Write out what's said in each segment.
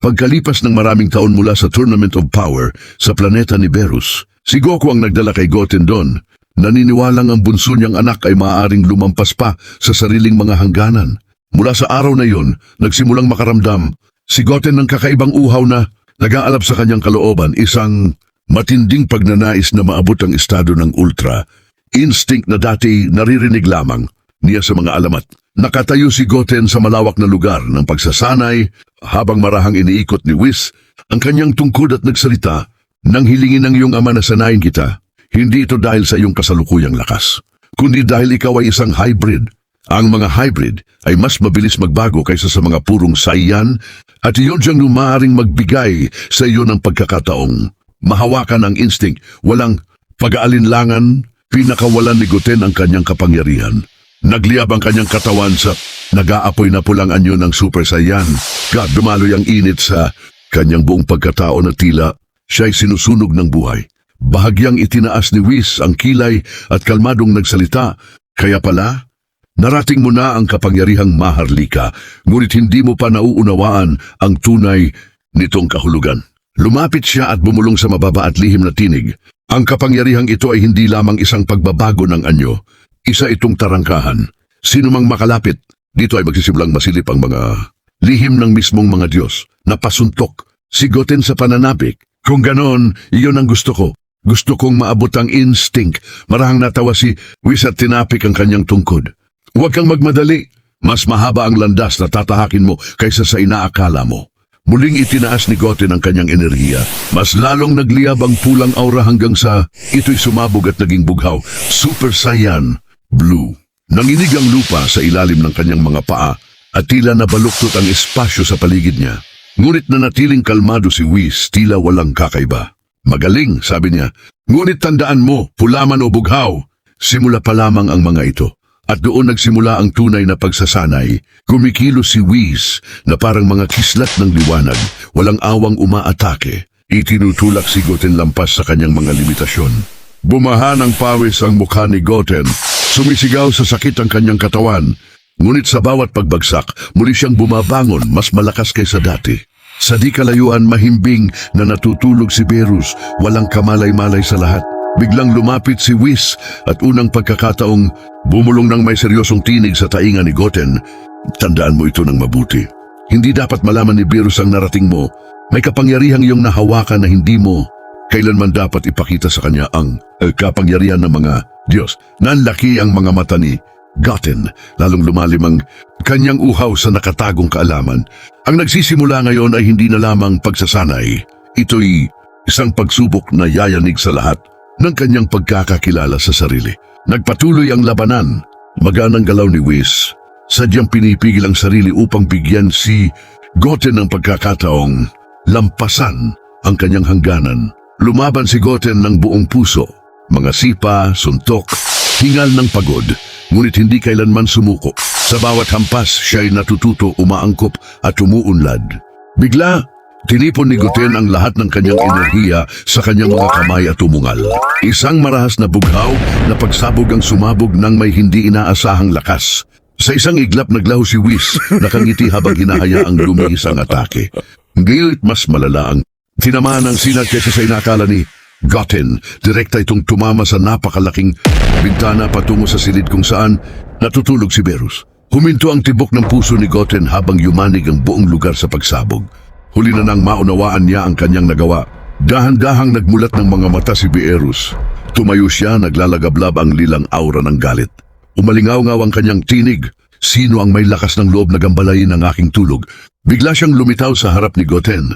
Pagkalipas ng maraming taon mula sa Tournament of Power sa planeta ni Berus, si Goku ang nagdala kay Goten doon. Naniniwalang ang bunso niyang anak ay maaaring lumampas pa sa sariling mga hangganan. Mula sa araw na yon, nagsimulang makaramdam si Goten ng kakaibang uhaw na nag-aalab sa kanyang kalooban, isang matinding pagnanais na maabot ang estado ng Ultra. Instinct na dati naririnig lamang niya sa mga alamat. Nakatayo si Goten sa malawak na lugar ng pagsasanay habang marahang iniikot ni Whis ang kanyang tungkod at nagsalita, "Nang hilingin ng iyong ama na sanayin kita, hindi ito dahil sa iyong kasalukuyang lakas, kundi dahil ikaw ay isang hybrid. Ang mga hybrid ay mas mabilis magbago kaysa sa mga purong Saiyan at iyon siyang maaaring magbigay sa iyo ng pagkakataong mahawakan ang instinct, walang pag-aalinlangan." Pinakawalan ni Goten ang kanyang kapangyarihan. Nagliyab ang kanyang katawan sa nag-aapoy na pulang anyo ng Super Saiyan. Dumaloy ang init sa kanyang buong pagkatao na tila siya'y sinusunog ng buhay. Bahagyang itinaas ni Whis ang kilay at kalmadong nagsalita, "Kaya pala, narating mo na ang kapangyarihang maharlika, ngunit hindi mo pa nauunawaan ang tunay nitong kahulugan." Lumapit siya at bumulong sa mababa at lihim na tinig. Ang kapangyarihang ito ay hindi lamang isang pagbabago ng anyo. Isa itong tarangkahan. Sino mang makalapit, dito ay magsisimulang masilip ang mga lihim ng mismong mga Diyos na pasuntok si Goten sa pananabik. Kung ganon, iyon ang gusto ko. Gusto kong maabot ang instinct. Marahang natawa si Whis at tinapik ang kanyang tungkod. Huwag kang magmadali. Mas mahaba ang landas na tatahakin mo kaysa sa inaakala mo. Muling itinaas ni Goten ang kanyang enerhiya. Mas lalong nagliyab ang pulang aura hanggang sa ito'y sumabog at naging bughaw. Super Saiyan Blue. Nanginig ang lupa sa ilalim ng kanyang mga paa at tila nabaluktot ang espasyo sa paligid niya. Ngunit nanatiling kalmado si Whis, tila walang kakaiba. "Magaling," sabi niya. "Ngunit tandaan mo, pula man o bughaw, simula pa lamang ang mga ito." At doon nagsimula ang tunay na pagsasanay. Kumikilos si Whis na parang mga kislat ng liwanag, walang awang umaatake. Itinutulak si Goten lampas sa kanyang mga limitasyon. Bumahan ng pawis ang mukha ni Goten. Sumisigaw sa sakit ang kanyang katawan. Ngunit sa bawat pagbagsak, muli siyang bumabangon, mas malakas kaysa dati. Sa di kalayuan, mahimbing na natutulog si Berus, walang kamalay-malay sa lahat. Biglang lumapit si Whis at unang pagkakataong bumulong ng may seryosong tinig sa tainga ni Goten. "Tandaan mo ito ng mabuti. Hindi dapat malaman ni Berus ang narating mo. May kapangyarihang iyong nahawakan na hindi mo kailanman dapat ipakita sa kanya ang kapangyarihan ng mga Diyos." Nanlaki ang mga mata ni Goten, lalong lumalim ang kanyang uhaw sa nakatagong kaalaman. Ang nagsisimula ngayon ay hindi na lamang pagsasanay. Ito'y isang pagsubok na yayanig sa lahat ng kanyang pagkakakilala sa sarili. Nagpatuloy ang labanan. Maganang galaw ni Whis. Sadyang pinipigil ang sarili upang bigyan si Goten ng pagkakataong lampasan ang kanyang hangganan. Lumaban si Goten ng buong puso. Mga sipa, suntok, hingal ng pagod, ngunit hindi kailanman sumuko. Sa bawat hampas, siya'y natututo, umaangkop at umuunlad. Bigla, tinipon ni Goten ang lahat ng kanyang enerhiya sa kanyang mga kamay at umungal. Isang marahas na bughaw na pagsabog ang sumabog ng may hindi inaasahang lakas. Sa isang iglap naglaho si Whis, nakangiti habang hinahayaang lumihis ang atake. Ngayon mas malala ang tinamaan ng sinag kaysa sa inakala ni Goten. Direkta itong tumama sa napakalaking bintana patungo sa silid kung saan natutulog si Berus. Huminto ang tibok ng puso ni Goten habang yumanig ang buong lugar sa pagsabog. Huli na nang maunawaan niya ang kanyang nagawa. Dahan-dahang nagmulat ng mga mata si Berus. Tumayo siya, naglalagablab ang lilang aura ng galit. Umalingaw-ngaw ang kanyang tinig. Sino ang may lakas ng loob na gambalayin ang aking tulog? Bigla siyang lumitaw sa harap ni Goten,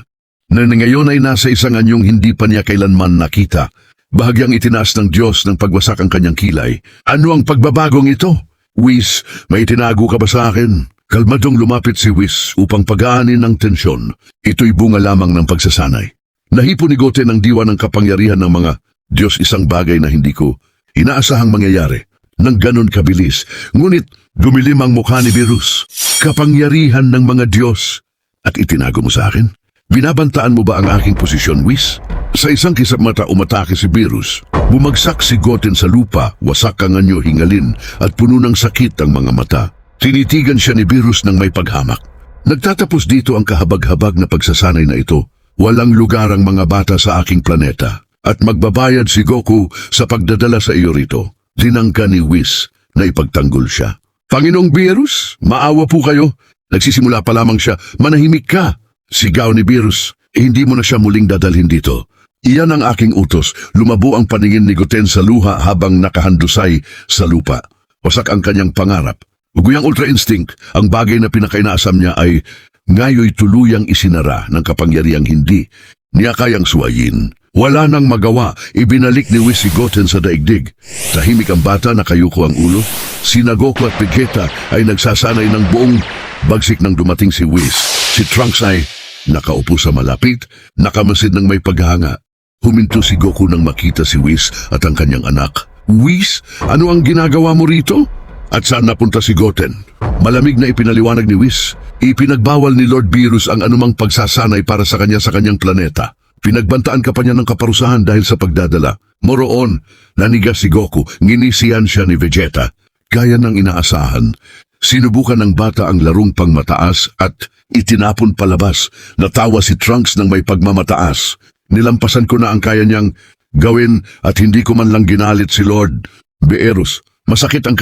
na ngayon ay nasa isang anyong hindi pa niya kailanman nakita. Bahagyang itinaas ng Diyos ng pagwasak ang kanyang kilay. "Ano ang pagbabagong ito? Whis, may tinago ka ba sa akin?" Kalmadong lumapit si Whis upang pagaanin ang tensyon. Ito'y bunga lamang ng pagsasanay. Nahipo ni Goten ang diwa ng kapangyarihan ng mga Diyos, isang bagay na hindi ko inaasahang mangyayari. Nang ganon kabilis, ngunit dumilim ang mukha ni Berus. "Kapangyarihan ng mga Diyos, at itinago mo sa akin? Binabantaan mo ba ang aking posisyon, Whis?" Sa isang kisap mata umatake si Berus. Bumagsak si Goten sa lupa, wasak ang anyo, hingalin at puno ng sakit ang mga mata. Tinitigan siya ni Berus ng may paghamak. Nagtatapos dito ang kahabag-habag na pagsasanay na ito. Walang lugar ang mga bata sa aking planeta. At magbabayad si Goku sa pagdadala sa iyo rito. Dinangka ni Whis na ipagtanggol siya. Panginoong Beerus, maawa po kayo. Nagsisimula pa lamang siya, manahimik ka. Sigaw ni Beerus, hindi mo na siya muling dadalhin dito. Iyan ang aking utos. Lumabo ang paningin ni Goten sa luha habang nakahandusay sa lupa. Wasak ang kanyang pangarap. Uguyang Ultra Instinct, ang bagay na pinakainaasam niya ay ngayoy tuluyang isinara ng kapangyarihang hindi niya kayang suwayin. Wala nang magawa, ibinalik ni Whis si Goten sa daigdig. Tahimik ang bata, nakayuko ang ulo. Sina Goku at Vegeta ay nagsasanay ng buong bagsik nang dumating si Whis. Si Trunks ay nakaupo sa malapit, nakamasid ng may paghanga. Huminto si Goku nang makita si Whis at ang kanyang anak. Whis, ano ang ginagawa mo rito? At saan napunta si Goten? Malamig na ipinaliwanag ni Whis. Ipinagbawal ni Lord Beerus ang anumang pagsasanay para sa kanyang planeta. Pinagbantaan ka pa niya ng kaparusahan dahil sa pagdadala. Moroon, nanigas si Goku, nginisiyan siya ni Vegeta. Gaya ng inaasahan, sinubukan ng bata ang larong pangmataas at itinapon palabas. Natawa si Trunks ng may pagmamataas. Nilampasan ko na ang kaya niyang gawin at hindi ko man lang ginalit si Lord Beerus. Masakit ang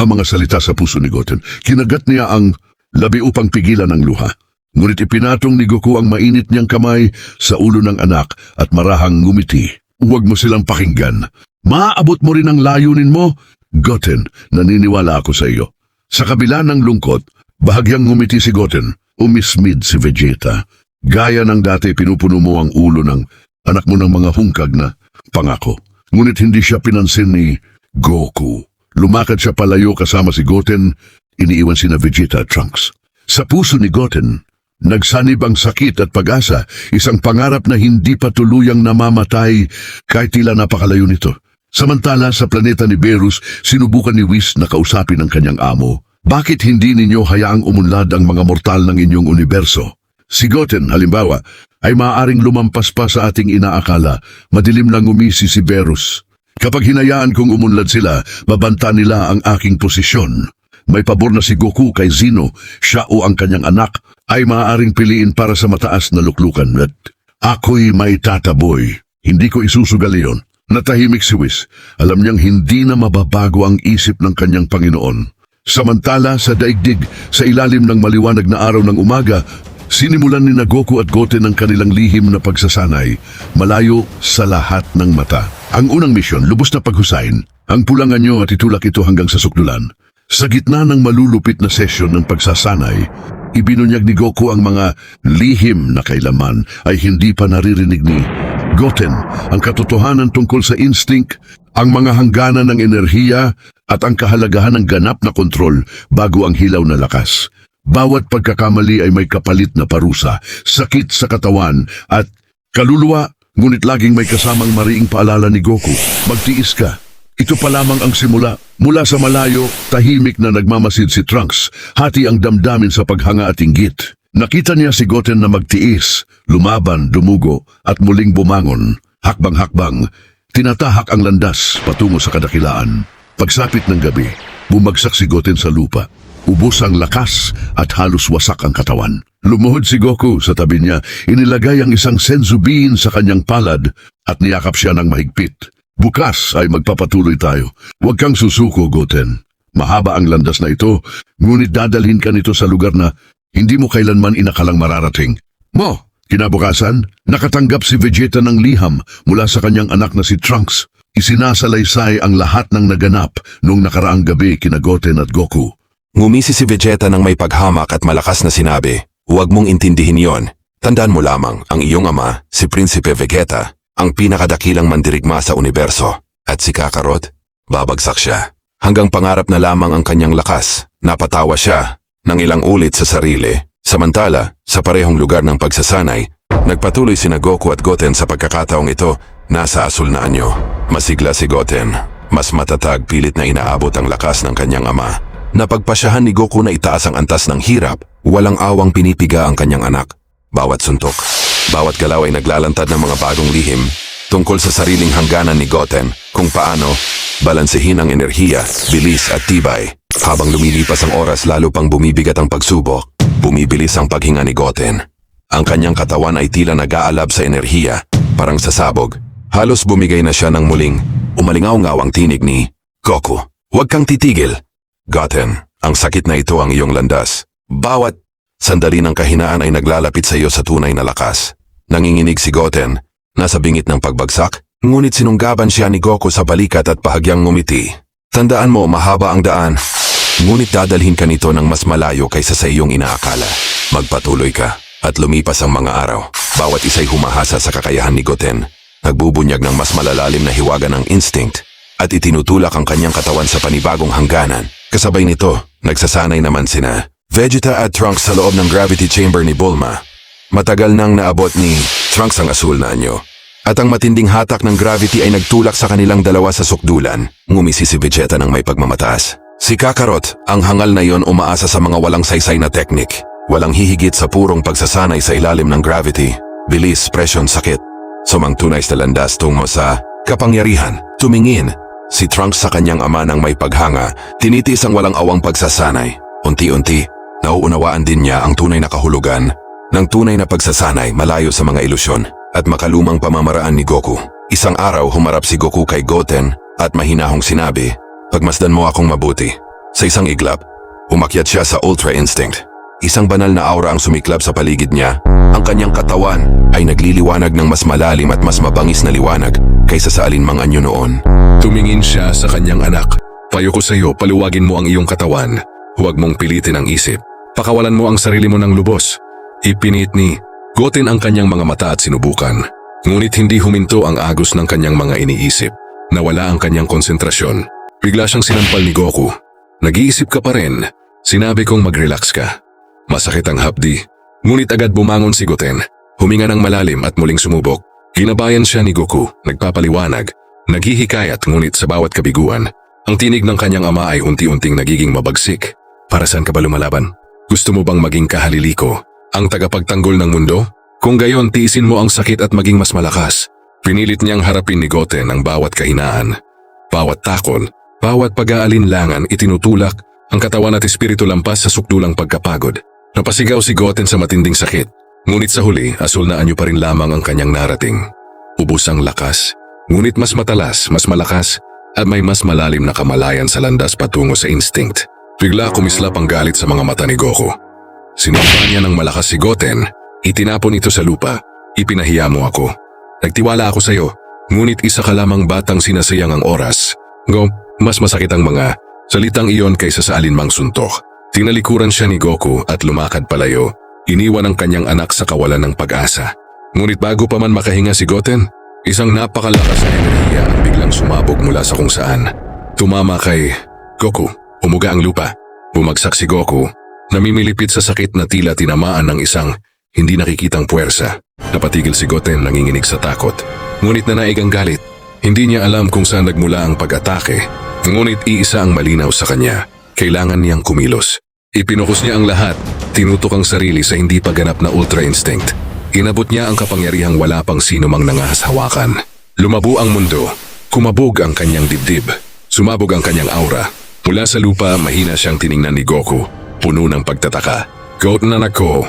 mga salita sa puso ni Goten. Kinagat niya ang labi upang pigilan ang luha. Ngunit ipinatong ni Goku ang mainit niyang kamay sa ulo ng anak at marahang ngumiti. Huwag mo silang pakinggan. Maaabot mo rin ang layunin mo. Goten, naniniwala ako sa iyo. Sa kabila ng lungkot, bahagyang ngumiti si Goten. Umismid si Vegeta. Gaya ng dati pinupuno mo ang ulo ng anak mo ng mga hungkag na pangako. Ngunit hindi siya pinansin ni Goku. Lumakad siya palayo kasama si Goten, iniiwan sina Vegeta at Trunks. Sa puso ni Goten, nagsanib ang sakit at pag-asa, isang pangarap na hindi pa tuluyang namamatay kahit tila napakalayo nito. Samantala sa planeta ni Beerus, sinubukan ni Whis na kausapin ang kanyang amo. Bakit hindi ninyo hayaang umunlad ang mga mortal ng inyong universo? Si Goten, halimbawa, ay maaaring lumampas pa sa ating inaakala, madilim lang umisi si Beerus. Kapag hinayaan kong umunlad sila, babanta nila ang aking posisyon. May pabor na si Goku kay Zeno, siya o ang kanyang anak ay maaaring piliin para sa mataas na luklukan. At ako'y may tataboy. Hindi ko isusugal iyon. Natahimik si Whis. Alam niyang hindi na mababago ang isip ng kanyang Panginoon. Samantala sa daigdig, sa ilalim ng maliwanag na araw ng umaga, sinimulan ni Goku at Goten ang kanilang lihim na pagsasanay, malayo sa lahat ng mata. Ang unang misyon, lubos na paghusayin, ang pulangan nyo at itulak ito hanggang sa sukdulan. Sa gitna ng malulupit na sesyon ng pagsasanay, ibinunyag ni Goku ang mga lihim na kailaman ay hindi pa naririnig ni Goten, ang katotohanan tungkol sa instinct, ang mga hangganan ng enerhiya at ang kahalagahan ng ganap na kontrol bago ang hilaw na lakas. Bawat pagkakamali ay may kapalit na parusa, sakit sa katawan at kaluluwa, ngunit laging may kasamang mariing paalala ni Goku. Magtiis ka. Ito pa lamang ang simula. Mula sa malayo, tahimik na nagmamasid si Trunks, hati ang damdamin sa paghanga at inggit. Nakita niya si Goten na magtiis, lumaban, dumugo at muling bumangon. Hakbang-hakbang, tinatahak ang landas patungo sa kadakilaan. Pagsapit ng gabi, bumagsak si Goten sa lupa. Ubos ang lakas at halos wasak ang katawan. Lumuhod si Goku sa tabi niya, inilagay ang isang senzu bean sa kanyang palad at niyakap siya ng mahigpit. Bukas ay magpapatuloy tayo. Huwag kang susuko, Goten. Mahaba ang landas na ito, ngunit dadalhin ka nito sa lugar na hindi mo kailanman inakalang mararating. Kinabukasan, nakatanggap si Vegeta ng liham mula sa kanyang anak na si Trunks. Isinasalaysay ang lahat ng naganap noong nakaraang gabi kina Goten at Goku. Ngumisi si Vegeta ng may paghamak at malakas na sinabi, "Huwag mong intindihin yon. Tandaan mo lamang, ang iyong ama, si Prinsipe Vegeta, ang pinakadakilang mandirigma sa universo. At si Kakarot, babagsak siya. Hanggang pangarap na lamang ang kanyang lakas, napatawa siya ng ilang ulit sa sarili. Samantala, sa parehong lugar ng pagsasanay, nagpatuloy sina Goku at Goten sa pagkakataong ito, nasa asul na anyo. Masigla si Goten, mas matatag pilit na inaabot ang lakas ng kanyang ama. Napagpasyahan ni Goku na itaas ang antas ng hirap, walang awang pinipiga ang kanyang anak. Bawat suntok, bawat galaw ay naglalantad ng mga bagong lihim tungkol sa sariling hangganan ni Goten kung paano balansehin ang enerhiya, bilis at tibay. Habang lumilipas ang oras lalo pang bumibigat ang pagsubok, Bumibilis ang paghinga ni Goten. Ang kanyang katawan ay tila nag-aalab sa enerhiya, parang sasabog. Halos bumigay na siya ng muling umalingaw-ngaw ang tinig ni Goku. Huwag kang titigil. Goten, ang sakit na ito ang iyong landas. Bawat sandali ng kahinaan ay naglalapit sa iyo sa tunay na lakas. Nanginginig si Goten, nasa bingit ng pagbagsak, ngunit sinunggaban siya ni Goku sa balikat at bahagyang ngumiti. Tandaan mo, mahaba ang daan. Ngunit dadalhin ka nito ng mas malayo kaysa sa iyong inaakala. Magpatuloy ka at lumipas ang mga araw. Bawat isa'y humahasa sa kakayahan ni Goten. Nagbubunyag ng mas malalalim na hiwaga ng instinct at itinutulak ang kanyang katawan sa panibagong hangganan. Kasabay nito, nagsasanay naman sina Vegeta at Trunks sa loob ng gravity chamber ni Bulma. Matagal nang naabot ni Trunks ang asul na anyo. At ang matinding hatak ng gravity ay nagtulak sa kanilang dalawa sa sukdulan. Ngumisi si Vegeta ng may pagmamataas. Si Kakarot, ang hangal na iyon umaasa sa mga walang saysay na teknik. Walang hihigit sa purong pagsasanay sa ilalim ng gravity. Bilis, presyon, sakit. Sumang tunay sa landas tungo sa kapangyarihan. Tumingin si Trunks sa kanyang ama ng may paghanga. Tinitiis ang walang awang pagsasanay. Unti-unti, nauunawaan din niya ang tunay na kahulugan ng tunay na pagsasanay malayo sa mga ilusyon at makalumang pamamaraan ni Goku. Isang araw humarap si Goku kay Goten at mahinahong sinabi, "Pagmasdan mo akong mabuti." Sa isang iglap, umakyat siya sa Ultra Instinct. Isang banal na aura ang sumiklab sa paligid niya. Ang kanyang katawan ay nagliliwanag ng mas malalim at mas mabangis na liwanag kaysa sa alinmang anyo noon. Tumingin siya sa kanyang anak. "Payo ko sa iyo, paluwagin mo ang iyong katawan. Huwag mong pilitin ang isip. Pakawalan mo ang sarili mo ng lubos." Ipinit ni Goten ang kanyang mga mata at sinubukan. Ngunit hindi huminto ang agos ng kanyang mga iniisip. Nawala ang kanyang konsentrasyon. Bigla siyang sinampal ni Goku. "Nag-iisip ka pa rin. Sinabi kong mag-relax ka." Masakit ang hapdi. Ngunit agad bumangon si Goten. Huminga ng malalim at muling sumubok. Ginabayan siya ni Goku, nagpapaliwanag, naghihikayat ngunit sa bawat kabiguan. Ang tinig ng kanyang ama ay unti-unting nagiging mabagsik. "Para saan ka ba lumalaban? Gusto mo bang maging kahaliliko? Ang tagapagtanggol ng mundo? Kung gayon, tiisin mo ang sakit at maging mas malakas." Pinilit niyang harapin ni Goten ang bawat kahinaan. Bawat takon, bawat pag-aalinlangan itinutulak ang katawan at espiritu lampas sa sukdulang pagkapagod. Napasigaw si Goten sa matinding sakit. Ngunit sa huli, asul na anyo pa rin lamang ang kanyang narating. Ubus ang lakas, ngunit mas matalas, mas malakas, at may mas malalim na kamalayan sa landas patungo sa instinct. Bigla kumislap ang galit sa mga mata ni Goku. Sinumpa niya ng malakas si Goten, itinapon ito sa lupa. "Ipinahiya mo ako. Nagtiwala ako sa iyo, ngunit isa ka lamang batang sinasayang ang oras." Mas masakit ang mga salitang iyon kaysa sa alinmang suntok. Tinalikuran siya ni Goku at lumakad palayo. Iniwan ang kanyang anak sa kawalan ng pag-asa. Ngunit bago pa man makahinga si Goten, isang napakalakas na enerhiya ang biglang sumabog mula sa kung saan. Tumama kay Goku. Humuga ang lupa. Bumagsak si Goku. Namimilipit sa sakit na tila tinamaan ng isang hindi nakikitang puwersa. Napatigil si Goten, nanginginig sa takot. Ngunit nanaig ang galit. Hindi niya alam kung saan nagmula ang pag-atake. Ngunit iisa ang malinaw sa kanya. Kailangan niyang kumilos. Ipinukus niya ang lahat. Tinutok ang sarili sa hindi pa ganap na Ultra Instinct. Inabot niya ang kapangyarihang wala pang sino mang nangahas-hawakan. Lumabo ang mundo. Kumabog ang kanyang dibdib. Sumabog ang kanyang aura. Mula sa lupa, mahina siyang tiningnan ni Goku. Puno ng pagtataka. "Goten, anak ko,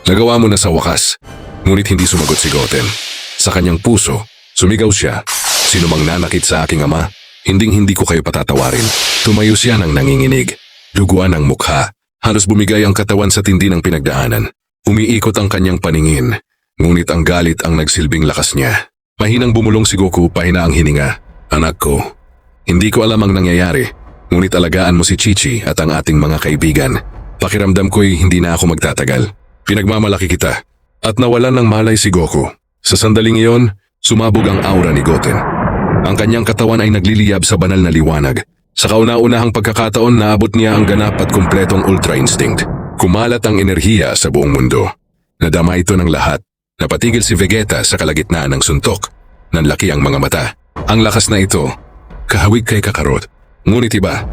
nagawa mo na sa wakas." Ngunit hindi sumagot si Goten. Sa kanyang puso, sumigaw siya, "Sino mang nanakit sa aking ama, hinding-hindi ko kayo patatawarin." Tumayo siya ng nanginginig. Duguan ang mukha. Halos bumigay ang katawan sa tindi ng pinagdaanan. Umiikot ang kanyang paningin. Ngunit ang galit ang nagsilbing lakas niya. Mahinang bumulong si Goku, pahina ang hininga. "Anak ko, hindi ko alam ang nangyayari. Ngunit alagaan mo si Chi-Chi at ang ating mga kaibigan. Pakiramdam ko'y hindi na ako magtatagal. Pinagmamalaki kita." At nawalan ng malay si Goku. Sa sandaling iyon, sumabog ang aura ni Goten. Ang kanyang katawan ay nagliliyab sa banal na liwanag. Sa kauna-unahang pagkakataon, naabot niya ang ganap at kumpletong Ultra Instinct. Kumalat ang enerhiya sa buong mundo. Nadama ito ng lahat. Napatigil si Vegeta sa kalagitnaan ng suntok. Nanlaki ang mga mata. Ang lakas na ito, kahawig kay Kakarot. Ngunit iba,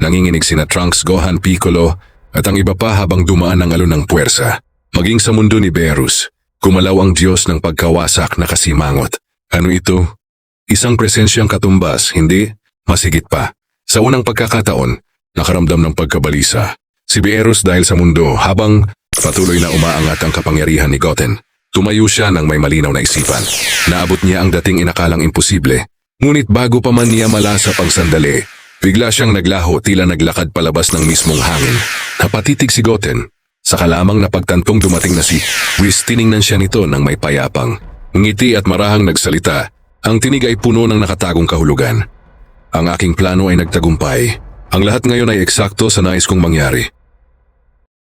nanginginig sina Trunks, Gohan, Piccolo, at ang iba pa habang dumaan ang alon ng puwersa. Maging sa mundo ni Beerus, kumalaw ang Diyos ng pagkawasak na kasimangot. Ano ito? Isang presensyang katumbas, hindi? Masigit pa. Sa unang pagkakataon, nakaramdam ng pagkabalisa. Si Beerus dahil sa mundo habang Patuloy na umaangat ang kapangyarihan ni Goten. Tumayo siya ng may malinaw na isipan. Naabot niya ang dating inakalang imposible. Ngunit bago pa man niya malasap ang sandali, bigla siyang naglaho tila naglakad palabas ng mismong hangin. Napatitig si Goten. Saka lamang napagtantong dumating na si Whis, tiningnan siya nito ng may payapang. Ngiti at marahang nagsalita. Ang tinig ay puno ng nakatagong kahulugan. Ang aking plano ay nagtagumpay. Ang lahat ngayon ay eksakto sa nais kong mangyari.